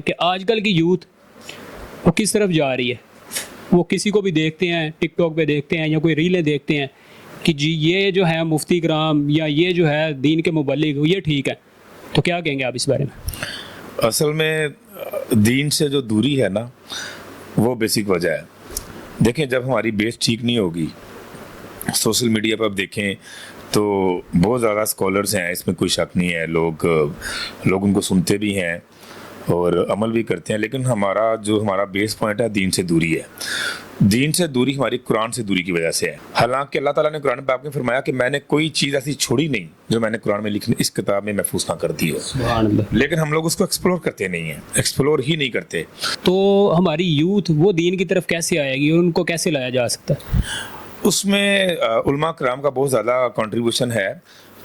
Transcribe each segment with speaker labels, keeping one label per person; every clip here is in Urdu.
Speaker 1: کہ آج کل کی یوتھ وہ کس طرف جا رہی ہے. وہ کسی کو بھی دیکھتے ہیں ٹک ٹاک پہ دیکھتے ہیں یا کوئی ریلیں دیکھتے ہیں کہ جی یہ جو ہے مفتی کرام یا یہ جو ہے دین کے مبلغ یہ ٹھیک ہے. تو کیا کہیں گے آپ اس بارے میں؟
Speaker 2: اصل میں دین سے جو دوری ہے نا وہ بیسک وجہ ہے. دیکھیں جب ہماری بیس ٹھیک نہیں ہوگی، سوشل میڈیا پر اب دیکھیں تو بہت زیادہ اسکالرز ہیں، اس میں کوئی شک نہیں ہے. لوگ ان کو سنتے بھی ہیں اور عمل بھی کرتے ہیں، لیکن ہمارا بیس پوائنٹ ہے دین سے دوری ہے. دین سے دوری ہماری قرآن سے دوری کی وجہ سے ہے. حالانکہ اللہ تعالیٰ نے قرآن پاک میں فرمایا کہ میں نے کوئی چیز ایسی چھوڑی نہیں جو میں نے قرآن میں لکھنے اس کتاب میں محفوظ نہ کر دی ہو.
Speaker 1: سبحان اللہ.
Speaker 2: لیکن ہم لوگ اس کو ایکسپلور کرتے نہیں ہیں، ایکسپلور ہی نہیں کرتے.
Speaker 1: تو ہماری یوتھ وہ دین کی طرف کیسے آئے گی اور ان کو کیسے لایا جا سکتا ہے؟
Speaker 2: اس میں علماء کرام کا بہت زیادہ کنٹریبیوشن ہے،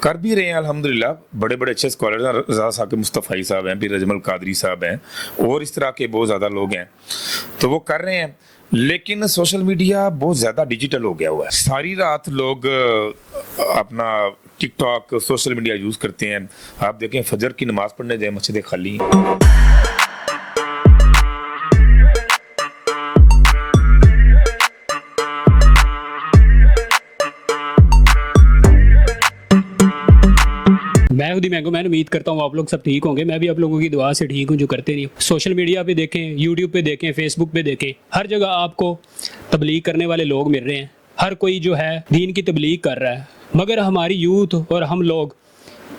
Speaker 2: کر بھی رہے ہیں الحمدللہ. بڑے بڑے اچھے اسکالرز ہیں، رضا ثاقب مصطفی صاحب ہیں، پھر رجم القادری صاحب ہیں، اور اس طرح کے بہت زیادہ لوگ ہیں، تو وہ کر رہے ہیں. لیکن سوشل میڈیا بہت زیادہ ڈیجیٹل ہو گیا ہوا ہے. ساری رات لوگ اپنا ٹک ٹاک سوشل میڈیا یوز کرتے ہیں. آپ دیکھیں فجر کی نماز پڑھنے جائیں مسجد خالی ہیں.
Speaker 1: میں امید کرتا ہوں آپ لوگ سب ٹھیک ہوں گے. میں بھی آپ لوگوں کی دعا سے ٹھیک ہوں جو کرتے نہیں. سوشل میڈیا پہ دیکھیں، یوٹیوب پہ دیکھیں، فیس بک پہ دیکھیں، ہر جگہ آپ کو تبلیغ کرنے والے لوگ مل رہے ہیں. ہر کوئی جو ہے دین کی تبلیغ کر رہا ہے، مگر ہماری یوتھ اور ہم لوگ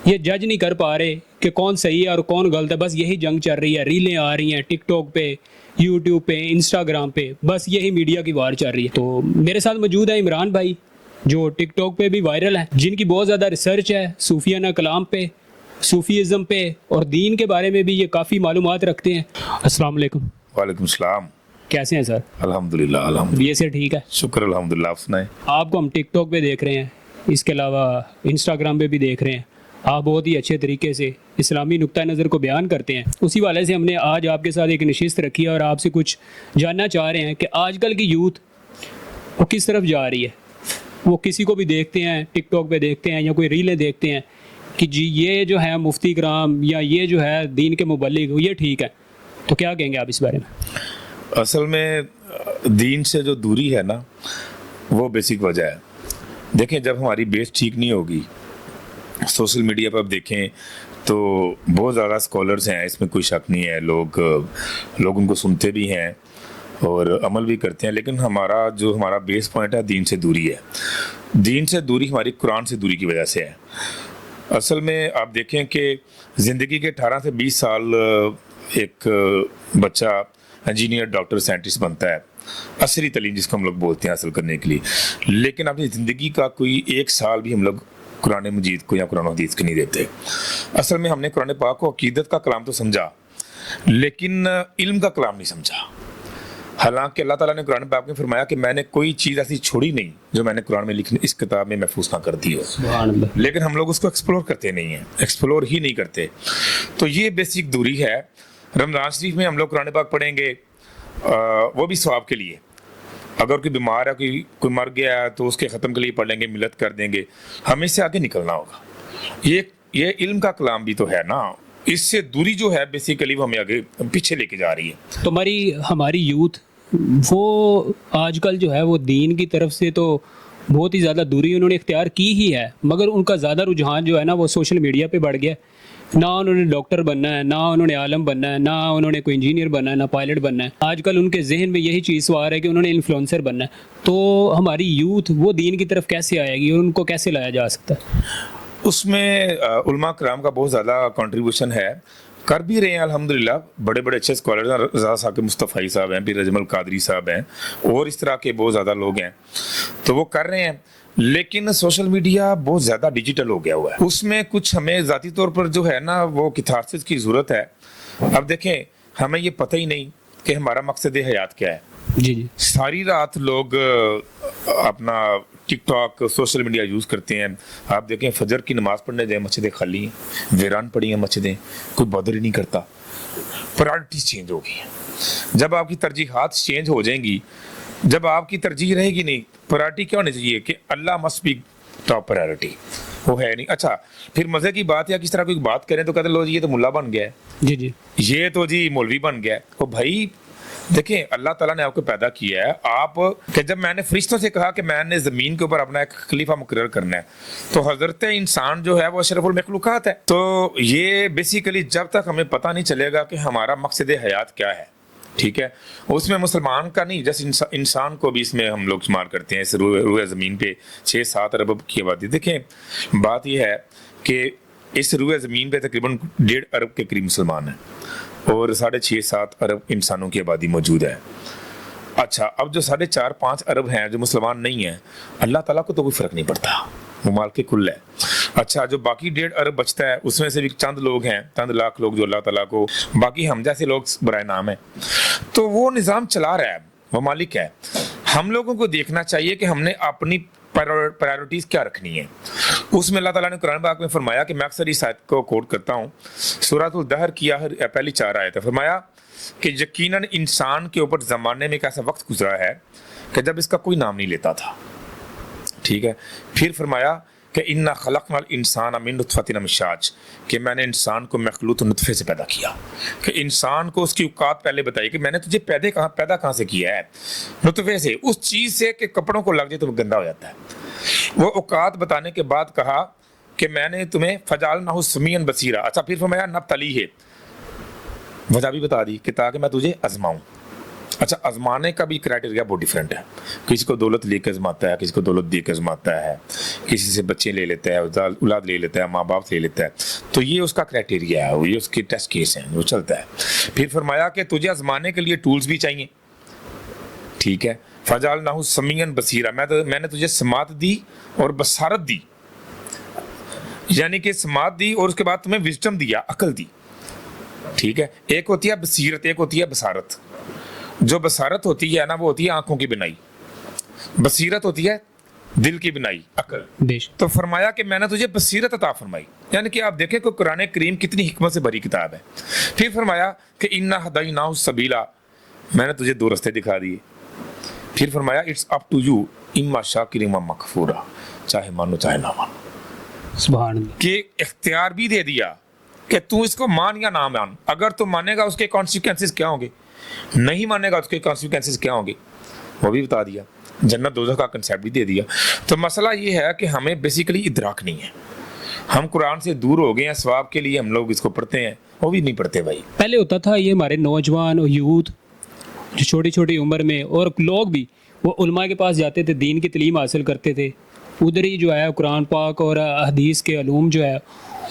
Speaker 1: یہ جج نہیں کر پا رہے کہ کون صحیح ہے اور کون غلط ہے. بس یہی جنگ چل رہی ہے، ریلیں آ رہی ہیں ٹک ٹاک پہ، یوٹیوب پہ، انسٹاگرام پہ، بس یہی میڈیا کی وار چل رہی ہے. تو میرے ساتھ موجود ہے عمران بھائی جو ٹک ٹاک پہ بھی وائرل ہیں، جن کی بہت زیادہ ریسرچ ہے صوفیانہ کلام پہ، صوفیزم پہ اور دین کے بارے میں بھی یہ کافی معلومات رکھتے ہیں. السلام علیکم.
Speaker 2: وعلیکم السلام.
Speaker 1: کیسے ہیں سر؟
Speaker 2: الحمدللہ الحمدللہ.
Speaker 1: یہ سے ٹھیک ہے،
Speaker 2: شکر الحمدللہ. آپ سنائیں.
Speaker 1: آپ کو ہم ٹک ٹاک پہ دیکھ رہے ہیں، اس کے علاوہ انسٹاگرام پہ بھی دیکھ رہے ہیں. آپ بہت ہی اچھے طریقے سے اسلامی نقطہ نظر کو بیان کرتے ہیں. اسی والے سے ہم نے آج آپ کے ساتھ ایک نشست رکھی ہے اور آپ سے کچھ جاننا چاہ رہے ہیں کہ آج کل کی یوتھ وہ کس طرف جا رہی ہے. وہ کسی کو بھی دیکھتے ہیں ٹک ٹاک پہ دیکھتے ہیں یا کوئی ریلیں دیکھتے ہیں کہ جی یہ جو ہے مفتی کرام یا یہ جو ہے دین کے مبلغ یہ ٹھیک ہے. تو کیا کہیں گے آپ اس بارے میں؟
Speaker 2: اصل میں دین سے جو دوری ہے نا وہ بیسک وجہ ہے. دیکھیں جب ہماری بیس ٹھیک نہیں ہوگی، سوشل میڈیا پر اب دیکھیں تو بہت زیادہ اسکالرز ہیں، اس میں کوئی شک نہیں ہے. لوگ ان کو سنتے بھی ہیں اور عمل بھی کرتے ہیں، لیکن ہمارا بیس پوائنٹ ہے دین سے دوری ہے. دین سے دوری ہماری قرآن سے دوری کی وجہ سے ہے. اصل میں آپ دیکھیں کہ زندگی کے 18 سے 20 سال ایک بچہ انجینئر، ڈاکٹر، سائنٹسٹ بنتا ہے، عصری تعلیم جس کو ہم لوگ بولتے ہیں حاصل کرنے کے لیے. لیکن اپنی زندگی کا کوئی ایک سال بھی ہم لوگ قرآن مجید کو یا قرآن حدیث کو نہیں دیتے. اصل میں ہم نے قرآن پاک کو عقیدت کا کلام تو سمجھا، لیکن علم کا کلام نہیں سمجھا. حالانکہ اللہ تعالیٰ نے قرآن پاک میں فرمایا کہ میں نے کوئی چیز ایسی چھوڑی نہیں جو میں نے قرآن میں لکھنے اس کتاب میں محفوظ نہ کر دی ہو.
Speaker 1: سبحان اللہ.
Speaker 2: لیکن ہم لوگ اس کو ایکسپلور کرتے نہیں ہیں، ایکسپلور ہی نہیں کرتے. تو یہ بیسک دوری ہے. رمضان شریف میں ہم لوگ قرآن پاک پڑھیں گے، وہ بھی ثواب کے لیے. اگر کوئی بیمار ہے، کوئی مر گیا ہے تو اس کے ختم کے لیے پڑھ لیں گے، ملت کر دیں گے. ہمیں اس سے آگے نکلنا ہوگا. یہ علم کا کلام بھی تو ہے نا. اس سے دوری جو ہے بیسیکلی وہ ہمیں آگے پیچھے لے کے جا رہی ہے.
Speaker 1: تو ہماری یوتھ وہ آج کل جو ہے وہ دین کی طرف سے تو بہت ہی زیادہ دوری انہوں نے اختیار کی ہی ہے، مگر ان کا زیادہ رجحان جو ہے نا وہ سوشل میڈیا پہ بڑھ گیا. نہ انہوں نے ڈاکٹر بننا ہے، نہ انہوں نے عالم بننا ہے، نہ انہوں نے کوئی انجینئر بننا ہے، نہ پائلٹ بننا ہے. آج کل ان کے ذہن میں یہی چیز سوار ہے کہ انہوں نے انفلوئنسر بننا ہے. تو ہماری یوتھ وہ دین کی طرف کیسے آئے گی اور ان کو کیسے لایا جا سکتا ہے؟
Speaker 2: اس میں علماء کرام کا بہت زیادہ کنٹریبیوشن ہے، کر بھی رہے ہیں الحمدللہ. بڑے بڑے اچھے اسکالرز ہیں، رضا ثاقب مصطفی صاحب ہیں، پھر رجم القادری صاحب ہیں، اور اس طرح کے بہت زیادہ لوگ ہیں، تو وہ کر رہے ہیں. لیکن سوشل میڈیا بہت زیادہ ڈیجیٹل ہو گیا ہوا ہے. اس میں کچھ ہمیں ذاتی طور پر جو ہے نا وہ کتھارسس کی ضرورت ہے. اب دیکھیں ہمیں یہ پتہ ہی نہیں کہ ہمارا مقصد حیات کیا ہے.
Speaker 1: جی.
Speaker 2: ساری رات لوگ اپنا ٹک ٹاک سوشل میڈیا یوز کرتے ہیں. آپ دیکھیں فجر کی نماز پڑھنے جائیں مسجدیں خالی ہیں، ویران پڑی ہیں مسجدیں، کوئی بادر ہی نہیں کرتا. پرائرٹیز چینج ہو گئی ہیں. جب آپ کی ترجیحات چینج ہو جائیں گی، جب آپ کی ترجیح رہے گی نہیں، پرائرٹی کیا ہونی چاہیے کہ اللہ مسٹ بی ٹاپ پرائرٹی. وہ ہے نہیں. اچھا پھر مزے کی بات ہے کس طرح کوئی بات کریں تو کہتے لو جی یہ تو ملا بن گیا ہے,
Speaker 1: جی جی
Speaker 2: یہ تو جی مولوی بن گیا ہے. تو بھائی دیکھیں اللہ تعالیٰ نے آپ کو پیدا کیا ہے, آپ کہ جب میں نے فرشتوں سے کہا کہ میں نے زمین کے اوپر اپنا ایک خلیفہ مقرر کرنا ہے, تو حضرت انسان جو ہے وہ اشرف المخلوقات ہے. تو یہ بیسیکلی جب تک ہمیں پتہ نہیں چلے گا کہ ہمارا مقصد حیات کیا ہے, ٹھیک ہے, اس میں مسلمان کا نہیں, جیسے انسان کو بھی اس میں ہم لوگ شمار کرتے ہیں. اس روئے زمین پہ 6-7 ارب کی آبادی. دیکھیں بات یہ ہے کہ اس روئے زمین پہ تقریباً 1.5 ارب کے قریب مسلمان ہیں اور 6.5-7 ارب انسانوں کی آبادی موجود ہے. اچھا اب جو 4.5-5 ارب ہیں جو مسلمان نہیں ہیں, اللہ تعالیٰ کو تو کوئی فرق نہیں پڑتا, وہ مال کے کل ہے. اچھا جو باقی 1.5 ارب بچتا ہے اس میں سے بھی چند لوگ ہیں, چند لاکھ لوگ جو اللہ تعالیٰ کو, باقی ہم جیسے لوگ برائے نام ہیں. تو وہ نظام چلا رہا ہے, وہ مالک ہے. ہم لوگوں کو دیکھنا چاہیے کہ ہم نے اپنی پرائیورٹیز کیا رکھنی ہے. اس میں اللہ تعالیٰ نے قرآن پاک میں فرمایا کہ میں اکثر اس آیت کو کوٹ کرتا ہوں, سورۃ الدہر کی پہلی 4 آیت ہے. فرمایا کہ یقیناً انسان کے اوپر زمانے میں ایک ایسا وقت گزرا ہے کہ جب اس کا کوئی نام نہیں لیتا تھا, ٹھیک ہے. پھر فرمایا کہ انا خلقنا الانسان من نطفۃ امشاج, کہ میں نے انسان کو مخلوط نطفے سے پیدا کیا. کہ انسان کو اس کی اوقات پہلے بتائی کہ میں نے تجھے پیدا کہاں سے کیا ہے, نطفے سے, اس چیز سے کہ کپڑوں کو لگ جائے تو وہ گندا ہو جاتا ہے. وہ اوقات بتانے کے بعد کہا کہ میں نے تمہیں فجعلناہ سمیعا بصیرا. اچھا پھر فرمایا نبتلیہ, وجہ بھی بتا دی کہ تاکہ میں تجھے آزماؤں. اچھا آزمانے کا بھی کرائٹیریا بہت ڈیفرنٹ ہے. کسی کو دولت لے کے آزماتا ہے, کسی کو دولت دے کے آزماتا ہے, کسی سے بچے لے لیتا ہے, اولاد لے لیتا ہے, ماں باپ لے لیتا ہے. تو یہ اس کا کرائٹیریا ہے, یہ اس کے ٹیسٹ کیس ہیں, وہ چلتا ہے. پھر فرمایا کہ تجھے آزمانے کے لیے ٹولز بھی چاہیے, ٹھیک ہے. فجعلناہ سمیعا بصیرا, میں نے تجھے سماعت دی اور بصارت دی, یعنی کہ سماعت دی اور اس کے بعد تمہیں وزڈم دیا, عقل دی, ٹھیک ہے. ایک ہوتی ہے بصیرت, ایک ہوتی ہے بصارت. جو بصارت ہوتی ہے نا وہ ہوتی ہے آنکھوں کی بنائی, بصیرت ہوتی ہے دل کی بنائی, عقل. تو فرمایا کہ میں نے تجھے بصیرت عطا فرمائی, یعنی کہ آپ دیکھیں کہ قرآن کریم کتنی حکمت سے بھری کتاب ہے. پھر فرمایا کہ انا ہدیناہ السبیلا, میں نے تجھے 2 راستے دکھا دیے. پھر فرمایا اٹس اپ ٹو یو اما شاکر اما مکفورا, چاہے مانو چاہے نہ مانو.
Speaker 1: سبحان اللہ.
Speaker 2: کہ اختیار بھی دے دیا کہ تو اس کو مان یا نہ مان, اگر تو مانے گا اس کے کانسیکوینسز کیا ہوں گے, نہیں مانے گا اس کے کانسیکوینسز کیا ہوں گے, وہ بھی بتا دیا. جنت دوزخ کا کنسیپٹ بھی دے دیا. تو مسئلہ یہ ہے کہ ہمیں بیسیکلی ادراک نہیں ہے, ہم قرآن سے دور ہو گئے ہیں. ثواب کے لیے ہم لوگ اس کو پڑھتے ہیں, وہ بھی نہیں پڑھتے بھائی.
Speaker 1: پہلے ہوتا تھا یہ ہمارے نوجوان اور یوتھ جو چھوٹی چھوٹی عمر میں, اور لوگ بھی وہ علماء کے پاس جاتے تھے, دین کی تعلیم حاصل کرتے تھے, ادھر ہی جو ہے قرآن پاک اور حدیث کے علوم جو ہے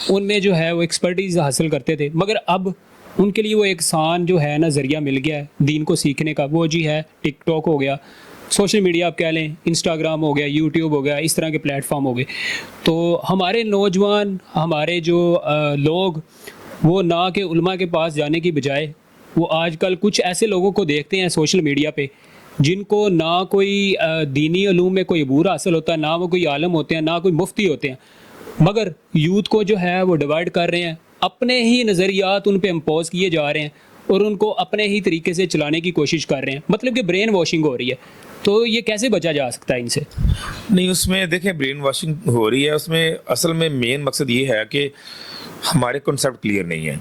Speaker 1: ان میں جو ہے وہ ایکسپرٹیز حاصل کرتے تھے. مگر اب ان کے لیے وہ ایک آسان جو ہے نا ذریعہ مل گیا ہے دین کو سیکھنے کا, وہ جی ہے ٹک ٹاک ہو گیا, سوشل میڈیا آپ کہہ لیں, انسٹاگرام ہو گیا, یوٹیوب ہو گیا, اس طرح کے پلیٹ فارم ہو گئے. تو ہمارے نوجوان, ہمارے جو لوگ, وہ نہ کہ علماء کے پاس جانے کی بجائے وہ آج کل کچھ ایسے لوگوں کو دیکھتے ہیں سوشل میڈیا پہ جن کو نہ کوئی دینی علوم میں کوئی عبور حاصل ہوتا ہے, نہ وہ کوئی عالم ہوتے ہیں, نہ کوئی مفتی ہوتے ہیں, مگر یوتھ کو جو ہے وہ ڈیوائڈ کر رہے ہیں, اپنے ہی نظریات ان پہ امپوز کیے جا رہے ہیں اور ان کو اپنے ہی طریقے سے چلانے کی کوشش کر رہے ہیں. مطلب کہ برین واشنگ ہو رہی ہے. تو یہ کیسے بچا جا سکتا ہے ان سے؟
Speaker 2: نہیں, اس میں دیکھیں برین واشنگ ہو رہی ہے, اس میں اصل میں مین مقصد یہ ہے کہ ہمارے کنسیپٹ کلیئر نہیں ہیں.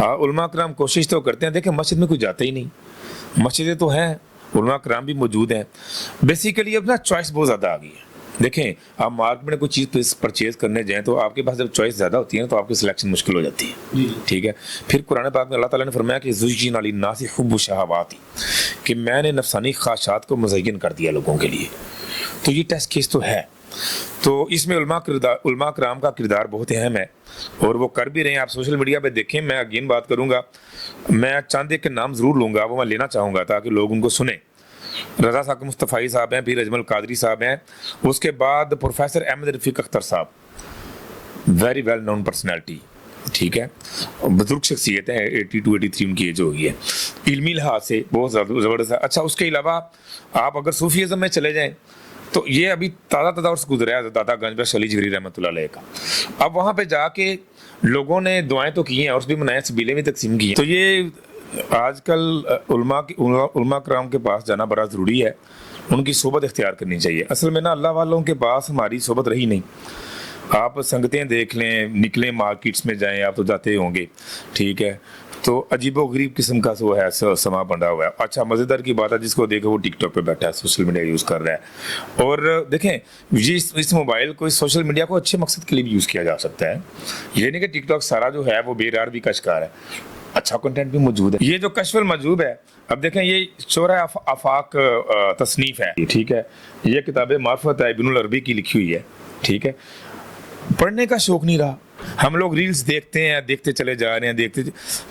Speaker 2: علماء کرام کوشش تو کرتے ہیں, دیکھیں مسجد میں کوئی جاتا ہی نہیں, مسجدیں تو ہیں, علماء کرام بھی موجود ہیں. بیسیکلی اب نا چوائس بہت زیادہ آ گئی ہے. دیکھیں آپ مارکیٹ میں کوئی چیز پرچیز کرنے جائیں تو آپ کے پاس جب چوائس زیادہ ہوتی ہے تو آپ کی سلیکشن مشکل ہو جاتی ہے, ٹھیک ہے. پھر قرآن پاک میں اللہ تعالیٰ نے فرمایا کہ زُيِّنَ لِلنَّاسِ حُبُّ الشَّهَوَاتِ, کہ میں نے نفسانی خواہشات کو مزین کر دیا لوگوں کے لیے. تو یہ ٹیسٹ کیس تو ہے. تو اس میں علماء کرام کا کردار بہت اہم ہے اور وہ کر بھی رہے ہیں. آپ سوشل میڈیا پہ دیکھیں, میں اگین بات کروں گا, میں چند ایک نام ضرور لوں گا, وہ میں لینا چاہوں گا تاکہ لوگ ان کو سنیں. رضا ثاقب مصطفی صاحب ہیں, پھر اجمل قادری صاحب ہیں, اس کے بعد پروفیسر احمد رفیق اختر صاحب, ویری ویل نون پرسنالٹی, ٹھیک ہے, بزرگ شخصیت ہے, 82-83 ان کی ایج ہو گئی ہے, علمی لحاظ سے بہت زیادہ زبردست. اچھا اس کے علاوہ آپ اگر صوفیزم میں چلے جائیں تو یہ ابھی تازہ اور سے گزرا ہے دادا گنج بخش علی جگری رحمۃ اللہ علیہ کا. اب وہاں پہ جا کے لوگوں نے دعائیں تو کی ہیں اور اس بھی منائے, سبیلیں بھی تقسیم کی ہیں. تو یہ آج کل علماء کرام کے پاس جانا بڑا ضروری ہے, ان کی صحبت اختیار کرنی چاہیے. اصل میں نا اللہ والوں کے پاس ہماری صحبت رہی نہیں, آپ سنگتیں دیکھ لیں, نکلیں مارکیٹس میں جائیں, آپ تو جاتے ہوں گے, ٹھیک ہے, تو عجیب و غریب قسم کا وہ ہے سما بندھا ہوا ہے. اچھا مزیدار کی بات ہے, جس کو دیکھو وہ ٹک ٹاک پہ بیٹھا ہے, سوشل میڈیا یوز کر رہا ہے. اور دیکھیں اس موبائل کو, اس سوشل میڈیا کو اچھے مقصد کے لیے بھی یوز کیا جا سکتا ہے. یہ نہیں کہ ٹک ٹاک سارا جو ہے وہ بے راروی کا شکار ہے, اچھا کنٹینٹ بھی موجود ہے. یہ جو کشف المجذوب ہے, اب دیکھیں یہ شورۂ آفاق تصنیف ہے, ٹھیک ہے, یہ کتاب معرفت ہے, ابن العربی کی لکھی ہوئی ہے, ٹھیک ہے. پڑھنے کا شوق نہیں رہا, ہم لوگ ریلز دیکھتے ہیں, دیکھتے چلے جا رہے ہیں,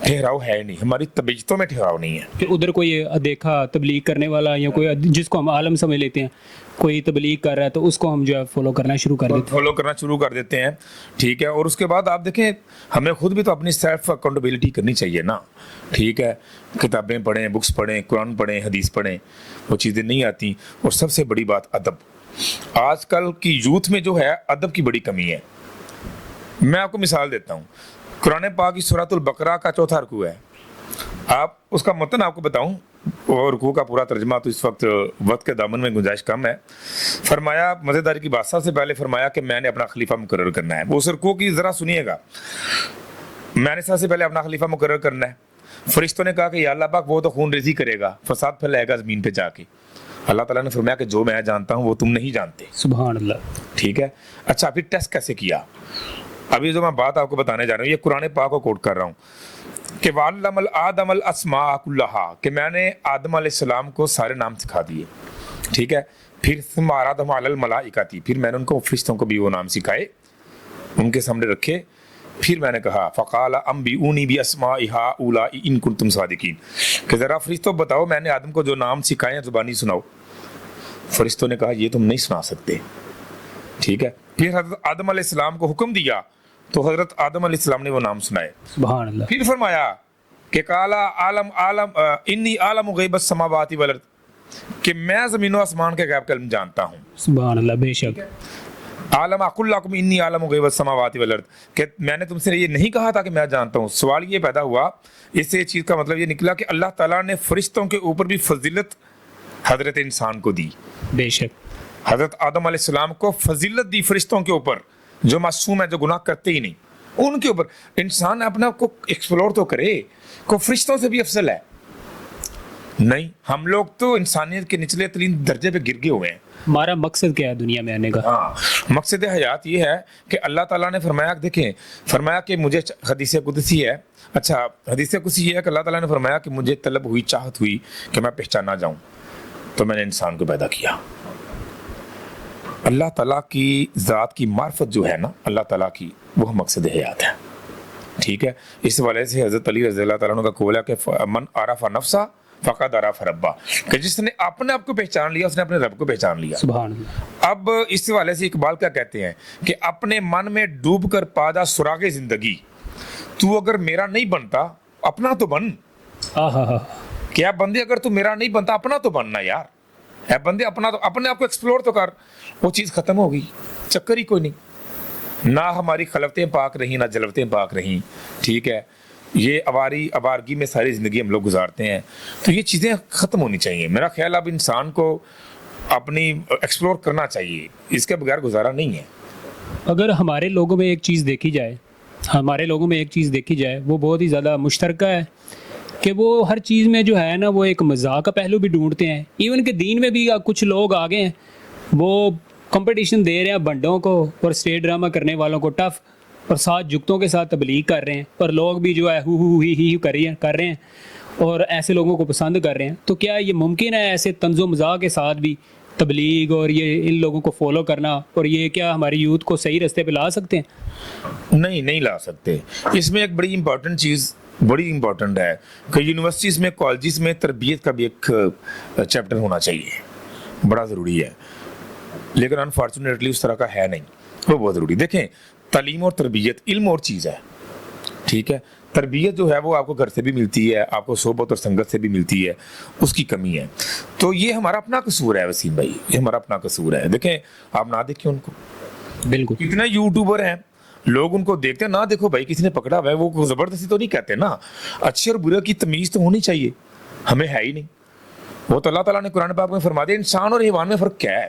Speaker 2: ٹھہراؤ ہے نہیں, ہماری طبیعتوں میں ٹھہراؤ نہیں ہے.
Speaker 1: پھر ادھر کوئی دیکھا تبلیغ کرنے والا یا کوئی جس کو ہم عالم سمجھ لیتے ہیں, کوئی تبلیغ کر رہا ہے تو اس کو ہم جو ہے فالو کرنا شروع کر دیتے ہیں.
Speaker 2: ٹھیک ہے, اور اس کے بعد آپ دیکھیں ہمیں خود بھی تو اپنی سیلف اکاؤنٹیبلٹی کرنی چاہیے نا, ٹھیک ہے. کتابیں پڑھیں, بکس پڑھیں, قرآن پڑھیں, حدیث پڑھیں, وہ چیزیں نہیں آتی. اور سب سے بڑی بات ادب. آج کل کی یوتھ میں جو ہے ادب کی بڑی کمی ہے. میں آپ کو مثال دیتا ہوں, قرآن پاک کی سورۃ البقرہ کا 4تھا رکوع ہے. آپ اس کا متن آپ کو بتاؤں, اور رکوع کا پورا ترجمہ تو اس وقت کے دامن میں گنجائش کم ہے. فرمایا, مزیداری کی بات سب سے پہلے فرمایا کہ میں نے اپنا خلیفہ مقرر کرنا ہے. وہ اس رکوع کی ذرا سنیے گا, میں نے سب سے پہلے اپنا خلیفہ مقرر کرنا ہے. فرشتوں نے کہا کہ یا اللہ پاک وہ تو خون ریزی کرے گا, فساد پھیلائے گا زمین پہ جا کے. اللہ تعالیٰ نے فرمایا کہ جو میں جانتا ہوں وہ تم نہیں جانتے.
Speaker 1: سبحان اللہ.
Speaker 2: ٹھیک ہے. اچھا پھر ٹیسٹ کیسے کیا؟ ابھی جو میں بات آپ کو بتانے جا رہا ہوں, یہ قرآن پاک کو کوٹ کر رہا ہوں کہ وَعَلَّمَ آدَمَ الْأَسْمَاءَ كُلَّهَا, کہ میں نے آدم علیہ السلام کو سارے نام سکھا دیے. ٹھیک ہے. پھر ثُمَّ عَرَضَهُمْ عَلَى الْمَلَائِكَةِ, پھر میں نے ان کو فرشتوں کو بھی وہ نام سکھائے, ان کے سامنے رکھے. پھر میں نے کہا فَقَالَ أَنْبِئُونِي بِأَسْمَاءِ هَؤُلَاءِ إِن كُنتُمْ صَادِقِينَ, کہ ذرا فرشتوں بتاؤ میں نے آدم کو جو نام سکھائے ہیں زبانی سناؤ. فرشتوں نے کہا یہ تم نہیں سنا سکتے. ٹھیک ہے. پھر حضرت آدم علیہ السلام کو حکم دیا تو حضرت آدم علیہ السلام نے وہ نام سنائے.
Speaker 1: سبحان اللہ.
Speaker 2: پھر فرمایا کہ قال انی عالم غیب السماوات والارض, کہ میں زمین و آسمان کے غیب کا علم جانتا ہوں.
Speaker 1: سبحان اللہ. بے شک.
Speaker 2: عالم اقول لکم انی عالم غیب السماوات والارض, کہ میں نے تم سے یہ نہیں کہا تھا کہ میں جانتا ہوں. سوال یہ پیدا ہوا, اس سے چیز کا مطلب یہ نکلا کہ اللہ تعالیٰ نے فرشتوں کے اوپر بھی فضیلت حضرت انسان کو دی.
Speaker 1: بے شک.
Speaker 2: حضرت آدم علیہ السلام کو فضیلت دی فرشتوں کے اوپر, جو معصوم ہے, جو گناہ کرتے ہی نہیں, ان کے اوپر. انسان اپنا کو ایکسپلور تو کرے, کو فرشتوں سے بھی افضل ہے نہیں. ہم لوگ تو انسانیت کے نچلے ترین درجے پہ گر گئے ہوئے ہیں.
Speaker 1: ہمارا مقصد کیا ہے دنیا میں آنے کا؟
Speaker 2: ہاں, مقصد حیات یہ ہے کہ اللہ تعالیٰ نے فرمایا, دیکھیں فرمایا کہ مجھے حدیث قدسی ہے. اچھا حدیث قدسی یہ ہے کہ اللہ تعالیٰ نے فرمایا کہ مجھے طلب ہوئی, چاہت ہوئی کہ میں پہچانا جاؤں, تو میں نے انسان کو پیدا کیا. اللہ تعالیٰ کی ذات کی معرفت جو ہے نا, اللہ تعالیٰ کی, وہ مقصد حیات ہے. ٹھیک ہے. اس والے سے حضرت علی رضی اللہ تعالیٰ عنہ کا قول ہے کہ من عرف نفسہ فقد عرف ربہ, کہ جس نے اپنے آپ کو پہچان لیا اس نے اپنے رب کو پہچان لیا.
Speaker 1: سبحان اللہ.
Speaker 2: اب اس والے سے اقبال کیا کہتے ہیں کہ اپنے من میں ڈوب کر پادا سراغ زندگی, تو اگر میرا نہیں بنتا اپنا تو بن. کیا بندے اگر تو میرا نہیں بنتا اپنا تو بننا یار, اے بندے اپنا تو, اپنے آپ کو ایکسپلور تو کر. وہ چیز ختم ہو گئی, چکر ہی کوئی نہیں. نہ ہماری خلوتیں پاک رہیں, نہ جلوتیں پاک رہیں. ٹھیک ہے. یہ آوارگی میں ساری زندگی ہم لوگ گزارتے ہیں, تو یہ چیزیں ختم ہونی چاہیے. میرا خیال اب انسان کو اپنی ایکسپلور کرنا چاہیے, اس کے بغیر گزارا نہیں ہے.
Speaker 1: اگر ہمارے لوگوں میں ایک چیز دیکھی جائے, وہ بہت ہی زیادہ مشترکہ ہے کہ وہ ہر چیز میں جو ہے نا, وہ ایک مذاق کا پہلو بھی ڈھونڈتے ہیں. ایون کہ دین میں بھی کچھ لوگ آگے ہیں, وہ کمپٹیشن دے رہے ہیں بنڈوں کو اور اسٹیج ڈرامہ کرنے والوں کو ٹف, اور ساتھ جگتوں کے ساتھ تبلیغ کر رہے ہیں, اور لوگ بھی جو ہے ہی کر رہے ہیں اور ایسے لوگوں کو پسند کر رہے ہیں. تو کیا یہ ممکن ہے ایسے طنز و مزاح کے ساتھ بھی تبلیغ اور یہ ان لوگوں کو فالو کرنا, اور یہ کیا ہماری یوتھ کو صحیح رستے پہ لا سکتے ہیں؟
Speaker 2: نہیں لا سکتے. اس میں ایک بڑی امپورٹنٹ چیز, بڑی امپورٹنٹ ہے کہ یونیورسٹیز میں, کالجز میں تربیت کا بھی ایک چیپٹر ہونا چاہیے, بڑا ضروری ہے. لیکن انفارچونیٹلی اس طرح کا ہے نہیں, وہ بہت ضروری. دیکھیں تعلیم اور تربیت علم اور چیز ہے. ٹھیک ہے. تربیت جو ہے وہ آپ کو گھر سے بھی ملتی ہے, آپ کو صحبت اور سنگت سے بھی ملتی ہے, اس کی کمی ہے. تو یہ ہمارا اپنا قصور ہے وسیم بھائی, یہ ہمارا اپنا قصور ہے. دیکھیں آپ نہ دیکھیں ان کو,
Speaker 1: بالکل
Speaker 2: کتنے یوٹیوبر ہیں, لوگ ان کو دیکھتے ہیں, نہ دیکھو بھائی کسی نے پکڑا ہوا ہے, وہ زبردستی تو نہیں کہتے نا, اچھے اور برے کی تمیز تو ہونی چاہیے, ہمیں ہے ہی نہیں. وہ تو اللہ تعالیٰ نے قرآن پاک میں فرما دیا انسان اور حیوان میں فرق کیا ہے.